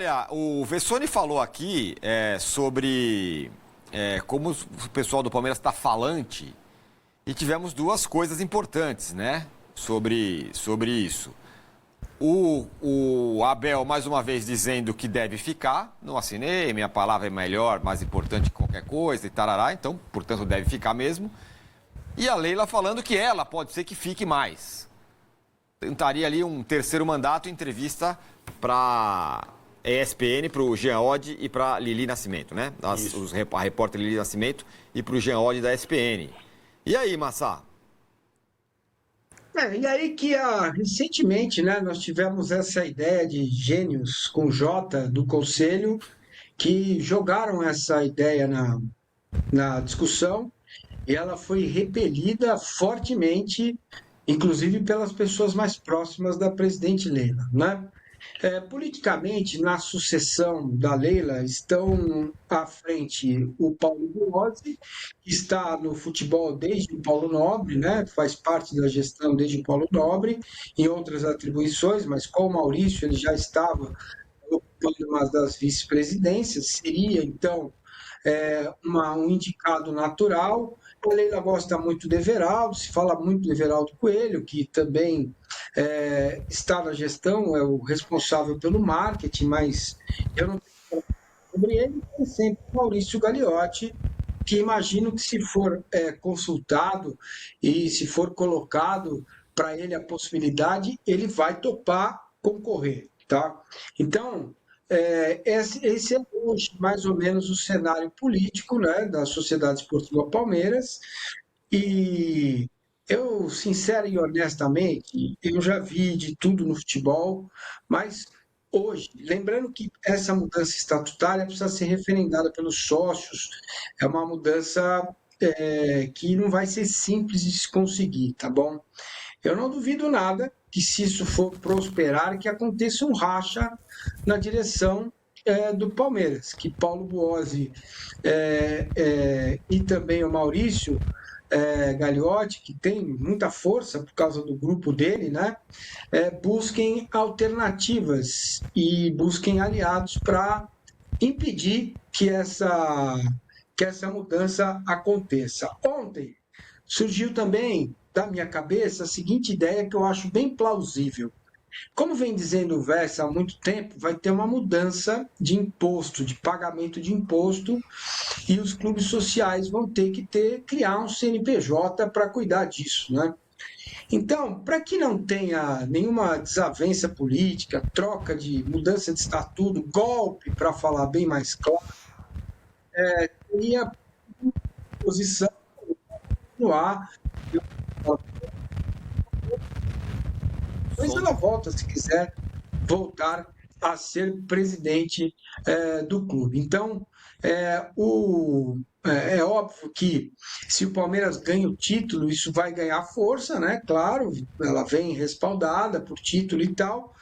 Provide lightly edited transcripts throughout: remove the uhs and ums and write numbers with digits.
Olha, o Vessone falou aqui sobre como o pessoal do Palmeiras está falante e tivemos duas coisas importantes, né? Sobre isso. O Abel, mais uma vez, dizendo que deve ficar. Não assinei, minha palavra é melhor, mais importante que qualquer coisa e tarará. Então, portanto, deve ficar mesmo. E a Leila falando que ela pode ser que fique mais. Tentaria ali um terceiro mandato, entrevista para ESPN, para o Jean Oddi e para Lili Nascimento, né? A repórter Lili Nascimento e para o Jean Oddi da ESPN. E aí, Massá? E aí que recentemente, né, nós tivemos essa ideia de gênios com J do Conselho que jogaram essa ideia na discussão e ela foi repelida fortemente, inclusive pelas pessoas mais próximas da presidente Leila, né? Politicamente, na sucessão da Leila, estão à frente o Paulo Buozzi, que está no futebol desde o Paulo Nobre, né? Faz parte da gestão desde o Paulo Nobre, em outras atribuições, mas com o Maurício ele já estava ocupando uma das vice-presidências, seria então um indicado natural. A Leila gosta muito de Everaldo, se fala muito de Everaldo Coelho, que também está na gestão, é o responsável pelo marketing, mas eu não tenho sobre ele, tem sempre o Maurício Gagliotti, que imagino que se for consultado e se for colocado para ele a possibilidade, ele vai topar concorrer, tá? Então, esse é hoje mais ou menos o cenário político, né, da Sociedade Esportiva Palmeiras. E eu, sincero e honestamente, eu já vi de tudo no futebol, mas hoje, lembrando que essa mudança estatutária precisa ser referendada pelos sócios, é uma mudança que não vai ser simples de se conseguir, tá bom? Eu não duvido nada que, se isso for prosperar, que aconteça um racha na direção do Palmeiras, que Paulo Buozzi e também o Maurício Gagliotti, que tem muita força por causa do grupo dele, né? Busquem alternativas e busquem aliados para impedir que essa mudança aconteça. Ontem surgiu também da minha cabeça a seguinte ideia que eu acho bem plausível. Como vem dizendo o Versa há muito tempo, vai ter uma mudança de imposto, de pagamento de imposto, e os clubes sociais vão ter que criar um CNPJ para cuidar disso, né? Então, para que não tenha nenhuma desavença política, troca de mudança de estatuto, golpe, para falar bem mais claro, teria posição no ar. Depois ela volta, se quiser voltar a ser presidente do clube. Então, é óbvio que se o Palmeiras ganha o título, isso vai ganhar força, né? Claro, ela vem respaldada por título e tal.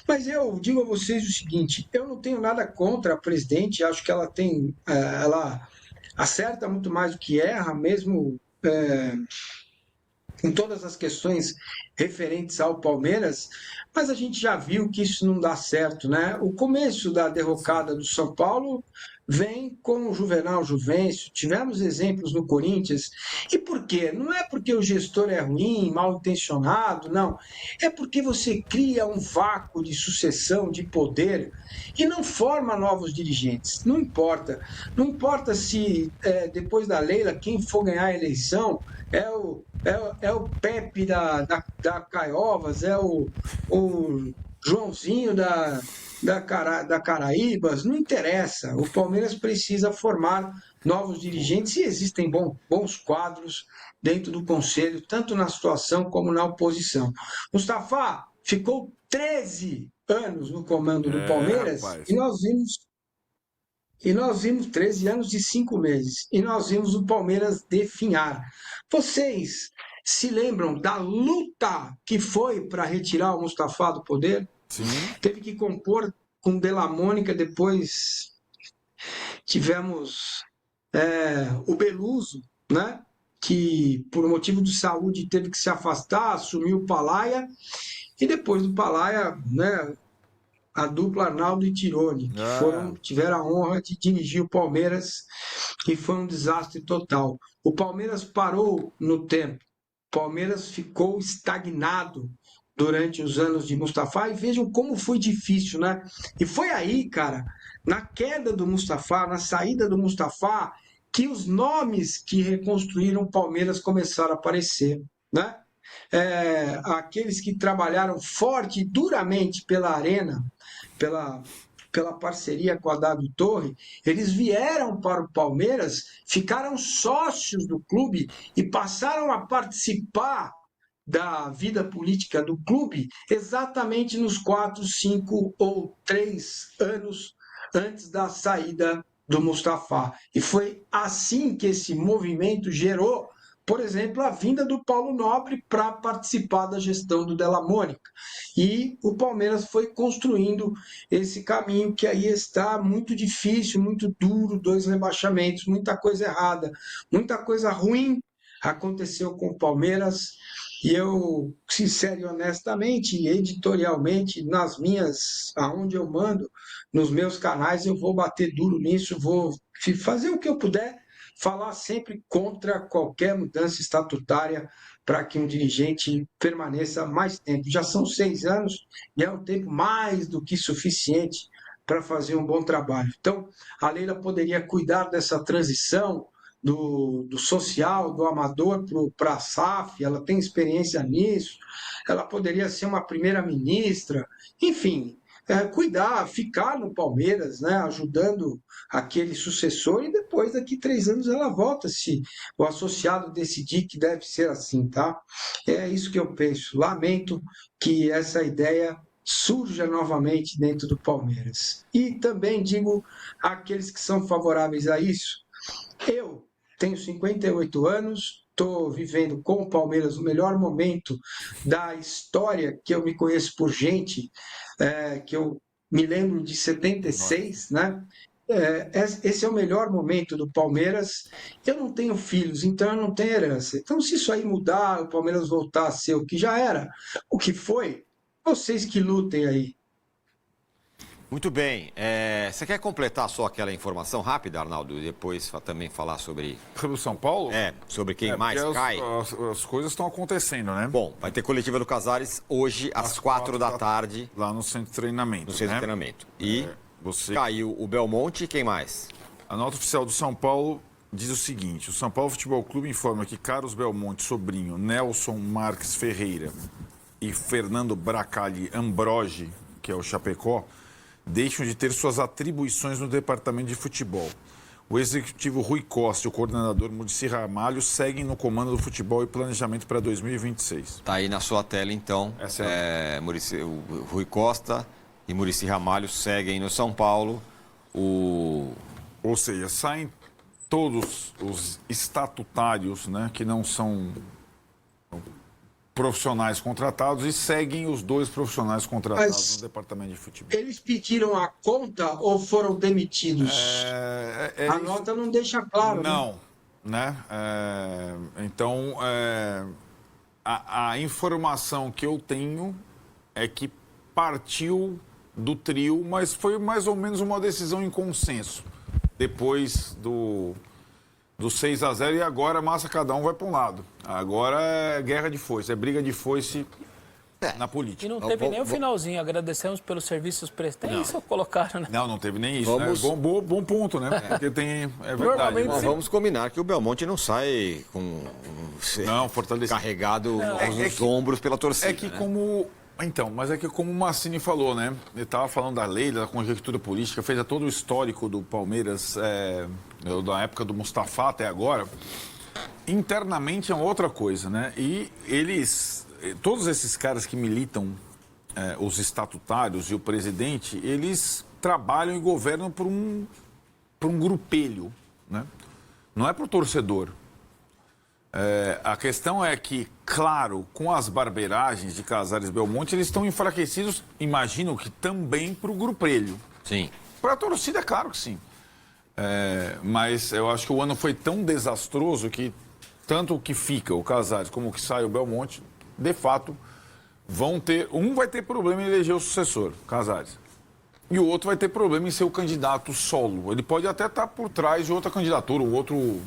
Mas eu digo a vocês o seguinte: eu não tenho nada contra a presidente, acho que ela acerta muito mais do que erra, mesmo em todas as questões referentes ao Palmeiras, mas a gente já viu que isso não dá certo, né? O começo da derrocada do São Paulo vem com o Juvenal Juvencio, tivemos exemplos no Corinthians. E por quê? Não é porque o gestor é ruim, mal intencionado, não. É porque você cria um vácuo de sucessão, de poder, e não forma novos dirigentes. Não importa. Não importa se depois da Leila, quem for ganhar a eleição é o Pepe da Caiovas, é o Joãozinho da Caraíbas, não interessa. O Palmeiras precisa formar novos dirigentes e existem bons quadros dentro do conselho, tanto na situação como na oposição. Mustafa ficou 13 anos no comando do Palmeiras Rapaz. e nós vimos 13 anos e 5 meses. E nós vimos o Palmeiras definhar. Vocês se lembram da luta que foi para retirar o Mustafa do poder? Sim. Teve que compor com Della Mônica, depois tivemos o Beluso, né? Que por motivo de saúde teve que se afastar, assumiu o Palaia, e depois do Palaia, né, a dupla Arnaldo e Tirone, que tiveram a honra de dirigir o Palmeiras e foi um desastre total. O Palmeiras parou no tempo, o Palmeiras ficou estagnado durante os anos de Mustafa e vejam como foi difícil, né? E foi aí, cara, na queda do Mustafa, na saída do Mustafa, que os nomes que reconstruíram o Palmeiras começaram a aparecer, né? Aqueles que trabalharam forte e duramente pela Arena, pela parceria com a W Torre, eles vieram para o Palmeiras, ficaram sócios do clube e passaram a participar da vida política do clube exatamente nos 4, 5 ou 3 anos antes da saída do Mustafa. E foi assim que esse movimento gerou, por exemplo, a vinda do Paulo Nobre para participar da gestão do Della Mônica. E o Palmeiras foi construindo esse caminho que aí está muito difícil, muito duro, 2 rebaixamentos, muita coisa errada, muita coisa ruim aconteceu com o Palmeiras. E eu, sincero e honestamente, editorialmente, aonde eu mando, nos meus canais, eu vou bater duro nisso, vou fazer o que eu puder, falar sempre contra qualquer mudança estatutária para que um dirigente permaneça mais tempo. Já são 6 anos e é um tempo mais do que suficiente para fazer um bom trabalho. Então, a Leila poderia cuidar dessa transição do social, do amador para a SAF, ela tem experiência nisso, ela poderia ser uma primeira-ministra, enfim, cuidar, ficar no Palmeiras, né, ajudando aquele sucessor, e depois, daqui 3 anos, ela volta, se o associado decidir que deve ser assim, tá? É isso que eu penso. Lamento que essa ideia surja novamente dentro do Palmeiras. E também digo àqueles que são favoráveis a isso, eu tenho 58 anos, estou vivendo com o Palmeiras o melhor momento da história que eu me conheço por gente, que eu me lembro de 76, né? Esse é o melhor momento do Palmeiras. Eu não tenho filhos, então eu não tenho herança. Então, se isso aí mudar, o Palmeiras voltar a ser o que já era, o que foi, vocês que lutem aí. Muito bem. Você quer completar só aquela informação rápida, Arnaldo, e depois também falar sobre... Sobre o São Paulo? Sobre quem mais cai? As coisas estão acontecendo, né? Bom, vai ter coletiva do Casares hoje às 4 da tarde. Lá no centro de treinamento. No centro de treinamento. E caiu o Belmonte e quem mais? A nota oficial do São Paulo diz o seguinte: o São Paulo Futebol Clube informa que Carlos Belmonte, Sobrinho, Nelson Marques Ferreira e Fernando Bracali Ambrogi, que é o Chapecó, deixam de ter suas atribuições no departamento de futebol. O executivo Rui Costa e o coordenador Muricy Ramalho seguem no comando do futebol e planejamento para 2026. Está aí na sua tela, então. O Rui Costa e Muricy Ramalho seguem no São Paulo. Ou seja, saem todos os estatutários, né, que não são profissionais contratados, e seguem os 2 profissionais contratados no departamento de futebol. Eles pediram a conta ou foram demitidos? A nota não deixa claro. Não, né? Então, a informação que eu tenho é que partiu do trio, mas foi mais ou menos uma decisão em consenso. Depois do 6-0, e agora massa, cada um vai para um lado. Agora é guerra de foice, é briga de foice na política. E não teve nem o finalzinho, agradecemos pelos serviços prestados. Isso colocaram, né? Não teve nem isso, né? Bom ponto, né? Porque tem... É verdade. Vamos combinar que o Belmonte não sai com... fortalecido. Carregado aos ombros pela torcida. É que como... Então, mas é que como o Massini falou, né? Ele estava falando da lei, da conjectura política, fez todo o histórico do Palmeiras, da época do Mustafa até agora. Internamente é uma outra coisa, né? E todos esses caras que militam, os estatutários e o presidente, eles trabalham e governam por um grupelho, né? Não é para o torcedor. A questão é que, claro, com as barbeiragens de Casares e Belmonte, eles estão enfraquecidos, imagino que também para o grupelho. Sim. Para a torcida, é claro que sim. Mas eu acho que o ano foi tão desastroso que tanto o que fica, o Casares, como o que sai, o Belmonte, de fato, vão ter... vai ter problema em eleger o sucessor, Casares. E o outro vai ter problema em ser o candidato solo. Ele pode até estar por trás de outra candidatura, um outro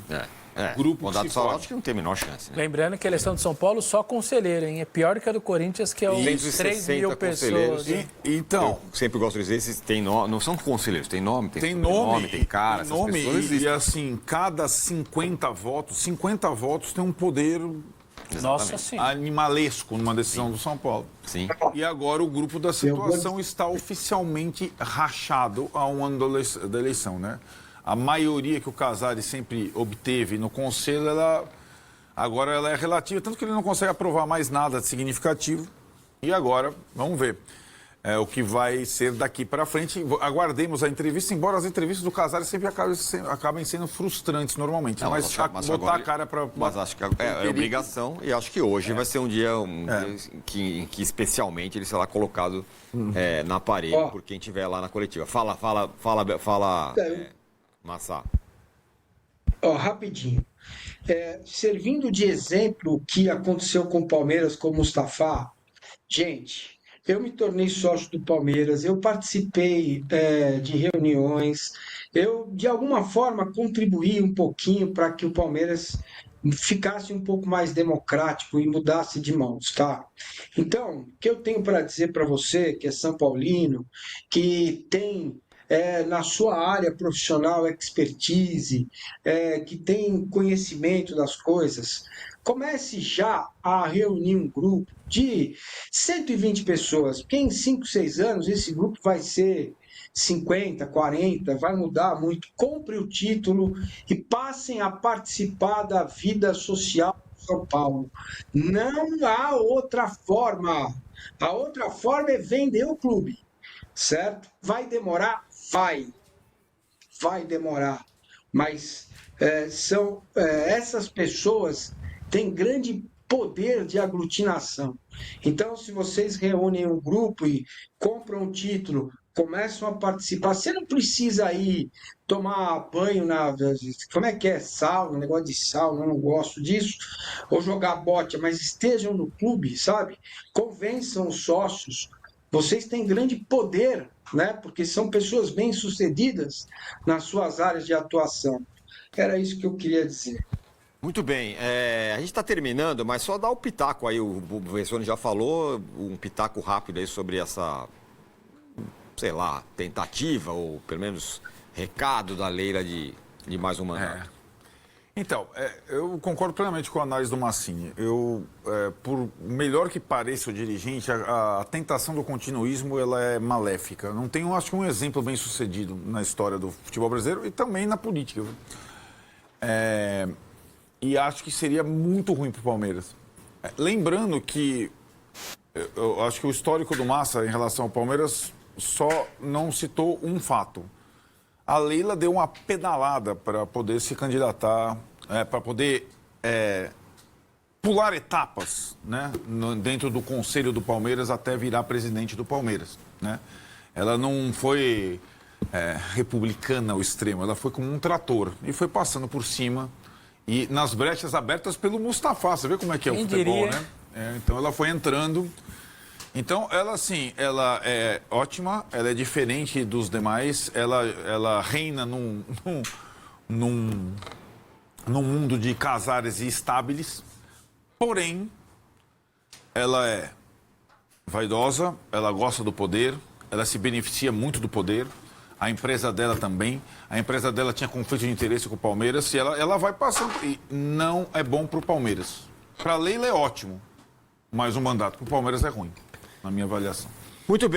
grupo que se solo, forma. acho que não tem a menor chance. Né? Lembrando que a eleição de São Paulo só conselheiro, hein? É pior que a do Corinthians, que é os 3 mil pessoas. Então, eu sempre gosto de dizer, esses tem nome, não são conselheiros, tem nome, tem nome, tem cara, essas nome, pessoas existem. e assim, cada 50 votos tem um poder Nossa Senhora. animalesco numa decisão do São Paulo. Sim. E agora o grupo da situação está oficialmente rachado a um ano da eleição, né? A maioria que o Casares sempre obteve no Conselho, agora ela é relativa, tanto que ele não consegue aprovar mais nada de significativo. E agora, vamos ver o que vai ser daqui para frente. Aguardemos a entrevista, embora as entrevistas do Casares sempre acabem sendo frustrantes normalmente. Não, mas botar agora, a cara para... Mas acho que é obrigação e acho que hoje vai ser um dia em que especialmente ele será colocado na parede por quem estiver lá na coletiva. Fala, Massá. Rapidinho. Servindo de exemplo o que aconteceu com o Palmeiras com o Mustafa, gente, eu me tornei sócio do Palmeiras, eu participei de reuniões, eu de alguma forma contribuí um pouquinho para que o Palmeiras ficasse um pouco mais democrático e mudasse de mãos, tá? Então, o que eu tenho para dizer para você, que é São Paulino, que tem na sua área profissional expertise, que tem conhecimento das coisas, comece já a reunir um grupo de 120 pessoas, porque em 5, 6 anos esse grupo vai ser 50, 40, vai mudar muito. Compre o título e passem a participar da vida social de São Paulo. Não há outra forma. A outra forma é vender o clube, certo? Vai demorar? Vai demorar, mas essas pessoas têm grande poder de aglutinação. Então, se vocês reúnem um grupo e compram um título, começam a participar, você não precisa ir tomar banho como é que é? Sauna, negócio de sauna, eu não gosto disso, ou jogar bote, mas estejam no clube, sabe? Convençam os sócios. Vocês têm grande poder, né? Porque são pessoas bem-sucedidas nas suas áreas de atuação. Era isso que eu queria dizer. Muito bem, a gente está terminando, mas só dá o pitaco aí, o Vessone já falou, um pitaco rápido aí sobre essa, sei lá, tentativa, ou pelo menos recado da Leila de mais um mandato. Então, eu concordo plenamente com a análise do Massini. Por melhor que pareça o dirigente, a tentação do continuismo ela é maléfica. Não tem, acho que, um exemplo bem sucedido na história do futebol brasileiro e também na política. E acho que seria muito ruim para o Palmeiras. Lembrando que eu acho que o histórico do Massa em relação ao Palmeiras só não citou um fato. A Leila deu uma pedalada para poder se candidatar, para poder pular etapas, né, dentro do Conselho do Palmeiras até virar presidente do Palmeiras, né? Ela não foi republicana ao extremo, ela foi como um trator e foi passando por cima e nas brechas abertas pelo Mustafa. Você vê como é que é o futebol, né? Então ela foi entrando. Então, ela, assim, ela é ótima, ela é diferente dos demais, ela reina num mundo de Casares e Stabile, porém, ela é vaidosa, ela gosta do poder, ela se beneficia muito do poder, a empresa dela também, a empresa dela tinha conflito de interesse com o Palmeiras, e ela vai passando, e não é bom para o Palmeiras. Para a Leila é ótimo, mas o mandato para o Palmeiras é ruim, na minha avaliação. Muito bem.